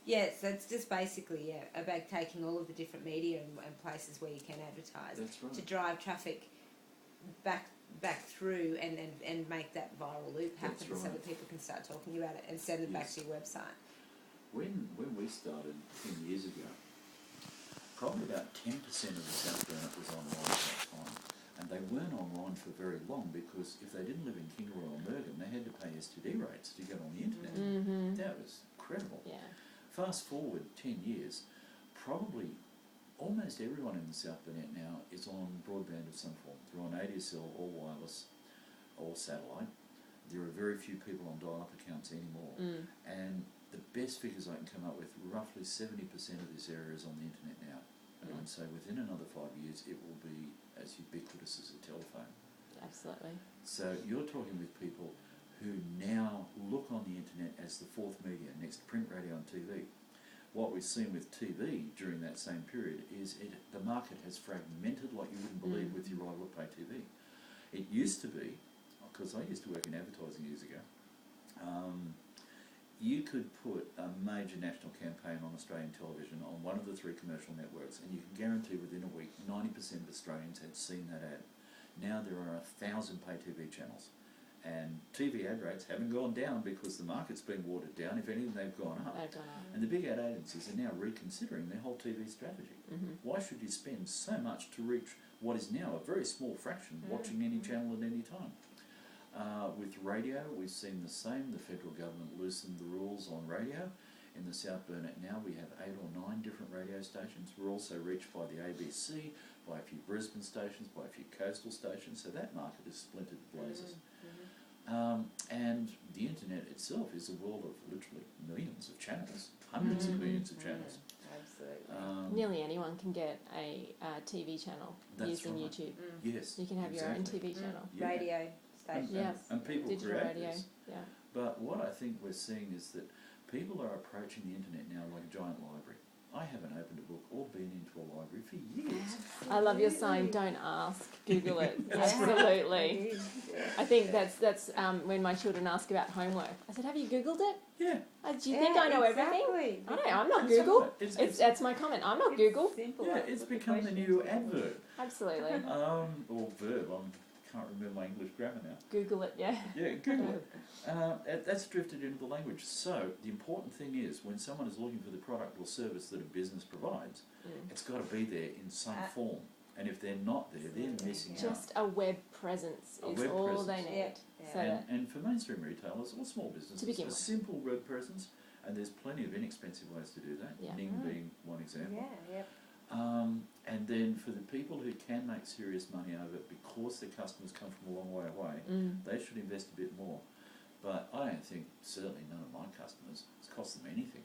Yes, that's just basically about taking all of the different media and places where you can advertise. That's right. To drive traffic back through and make that viral loop happen. That's right. So that people can start talking about it and send it back to your website. When we started 10 years ago, probably about 10% of the South Burnett was online at that time. And they weren't online for very long because if they didn't live in Kingaroy or Mergen, they had to pay STD rates to get on the internet. Mm-hmm. That was incredible. Yeah. Fast forward 10 years, probably almost everyone in the South Burnett now is on broadband of some form. They're on ADSL or wireless or satellite. There are very few people on dial-up accounts anymore. And the best figures I can come up with, roughly 70% of this area is on the internet now. And I'd say within another 5 years it will be as ubiquitous as a telephone. Absolutely. So you're talking with people who now look on the internet as the fourth media next to print, radio and TV. What we've seen with TV during that same period is the market has fragmented like you wouldn't believe with your rival pay TV. It used to be, because I used to work in advertising years ago, you could put a major national campaign on Australian television on one of the three commercial networks and you can guarantee within a week 90% of Australians had seen that ad. Now there are 1,000 pay TV channels and TV ad rates haven't gone down because the market's been watered down. If anything, they've gone up. And the big ad agencies are now reconsidering their whole TV strategy. Why should you spend so much to reach what is now a very small fraction watching any channel at any time? With radio, we've seen the same. The federal government loosened the rules on radio. In the South Burnett now we have 8 or 9 different radio stations. We're also reached by the ABC, by a few Brisbane stations, by a few coastal stations, so that market is splintered to blazes. And the internet itself is a world of literally millions of channels, hundreds of millions of channels. Absolutely. Nearly anyone can get a TV channel using YouTube. Yes, You can have your own TV channel. Yeah. Radio station. And people Digital create radio. this. Yeah. But what I think we're seeing is that people are approaching the internet now like a giant library. I haven't opened a book or been into a library for years. I love your sign, don't ask, Google it. Absolutely. I think that's when my children ask about homework. I said, have you Googled it? Yeah. Do you think I know everything? I don't know, I'm not Google. That's my comment, I'm not Google. Yeah, it's become the new adverb. Absolutely. Or verb, I can't remember my English grammar now. Google it, yeah. Yeah, Google it. That's drifted into the language. So the important thing is when someone is looking for the product or service that a business provides, it's got to be there in some form. And if they're not there, they're missing out. Just a web presence is all they need. So and for mainstream retailers or small businesses, a simple web presence, and there's plenty of inexpensive ways to do that, Ning being one example. And then for the people who can make serious money over it because their customers come from a long way away, they should invest a bit more. But I don't think, certainly none of my customers, it's cost them anything.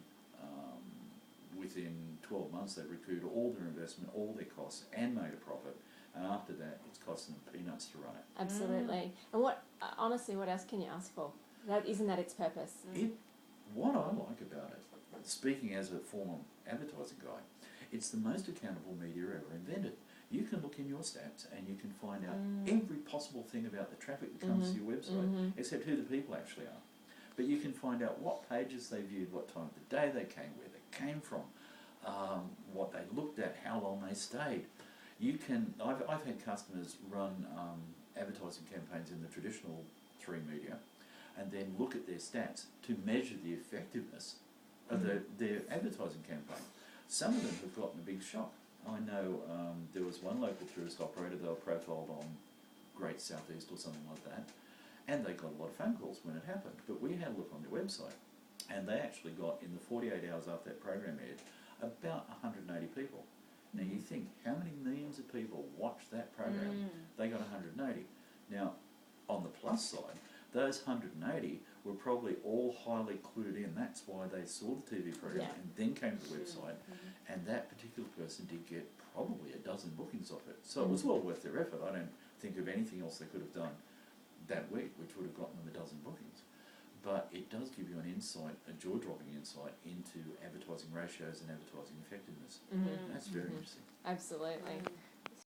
Within 12 months they've recouped all their investment, all their costs and made a profit. And after that it's costing them peanuts to run it. Absolutely. And honestly, what else can you ask for? Isn't that its purpose? What I like about it, speaking as a former advertising guy, it's the most accountable media ever invented. You can look in your stats and you can find out every possible thing about the traffic that comes to your website, except who the people actually are. But you can find out what pages they viewed, what time of the day they came, where they came from, what they looked at, how long they stayed. I've had customers run advertising campaigns in the traditional 3 media and then look at their stats to measure the effectiveness of their advertising campaign. Some of them have gotten a big shock. I know there was one local tourist operator, they were profiled on Great Southeast or something like that, and they got a lot of phone calls when it happened. But we had a look on their website, and they actually got, in the 48 hours after that program aired, about 180 people. Now you think, how many millions of people watched that program? They got 180. Now, on the plus side, those 180 were probably all highly clued in. That's why they saw the TV program and then came to the website. And that particular person did get probably a dozen bookings off it. So it was well worth their effort. I don't think of anything else they could have done that week which would have gotten them a dozen bookings. But it does give you an insight, a jaw-dropping insight into advertising ratios and advertising effectiveness. That's very interesting. Absolutely.